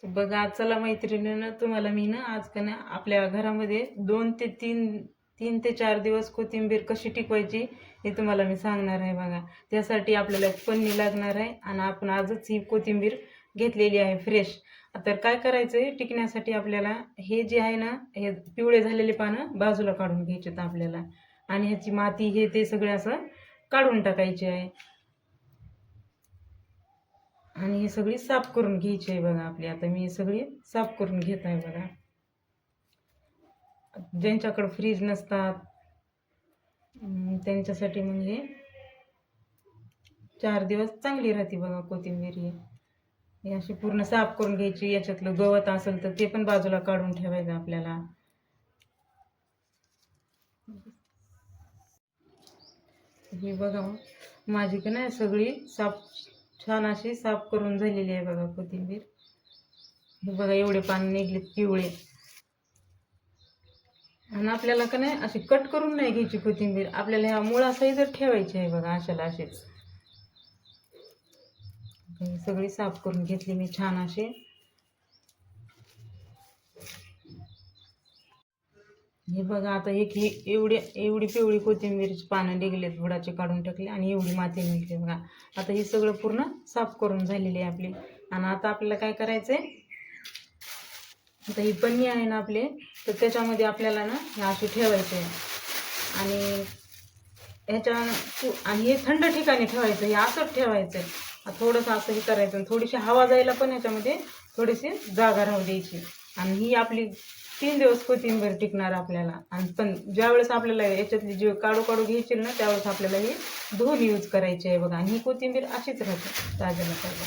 बघा चला मैत्रिणीनं, तुम्हाला मी ना आज का ना आपल्या घरामध्ये 3 ते 4 दिवस कोथिंबीर कशी टिकवायची हे तुम्हाला मी सांगणार आहे. बघा त्यासाठी आपल्याला एक पन्नी लागणार आहे आणि आपण आजच ही कोथिंबीर घेतलेली आहे फ्रेश. तर काय करायचं आहे टिकण्यासाठी, आपल्याला हे जे आहे ना, हे पिवळे झालेले पानं बाजूला काढून घ्यायचे आपल्याला, आणि ह्याची माती हे ते सगळे असं काढून टाकायचे आहे, आणि हे सगळी साफ करून घ्यायची आहे. बघा आपली आता मी सगळी साफ करून घेत आहे. बघा ज्यांच्याकडे फ्रीज नसतात त्यांच्यासाठी म्हणजे 4 दिवस चांगली राहते. बघा कोथिंबीर ही अशी पूर्ण साफ करून घ्यायची. याच्यातलं गवत असेल तर ते पण बाजूला काढून ठेवायचं आपल्याला. ही बघा माझी का नाही सगळी छान अशी साफ करून झालेली आहे. बघा कोथिंबीर, हे बघा एवढे पान निघलेत पिवळे. आणि आपल्याला का नाही अशी कट करून नाही घ्यायची कोथिंबीर, आपल्याला ह्या मुळासहित ठेवायची आहे. बघा अशाला असेच सगळी साफ करून घेतली मी छान असे. हे बघा आता एक ही एवढी पिवळी कोथिंबीरची पानं निघलेत, बुडाचे काढून टाकले, आणि एवढी माती निघली. बघा आता ही सगळं पूर्ण साफ करून झालेली आहे आपली. आणि आता आपल्याला काय करायचंय, आता ही पन्नी आहे ना आपले, तर त्याच्यामध्ये आपल्याला ना हे अशी ठेवायचे आहे, आणि आणि हे थंड ठिकाणी ठेवायचं. हे असंच ठेवायचं आहे, थोडंसं असं हे करायचं, थोडीशी हवा जायला पण याच्यामध्ये थोडीशी जागा राहू द्यायची. आणि ही आपली 3 दिवस कोथिंबीर टिकणार आपल्याला. आणि पण ज्यावेळेस आपल्याला याच्यातली जी काढू घ्यायची ना, त्यावेळेस आपल्याला ही धुवून यूज करायची आहे. बघा, आणि ही कोथिंबीर अशीच राहते ताज्याला ताज्या.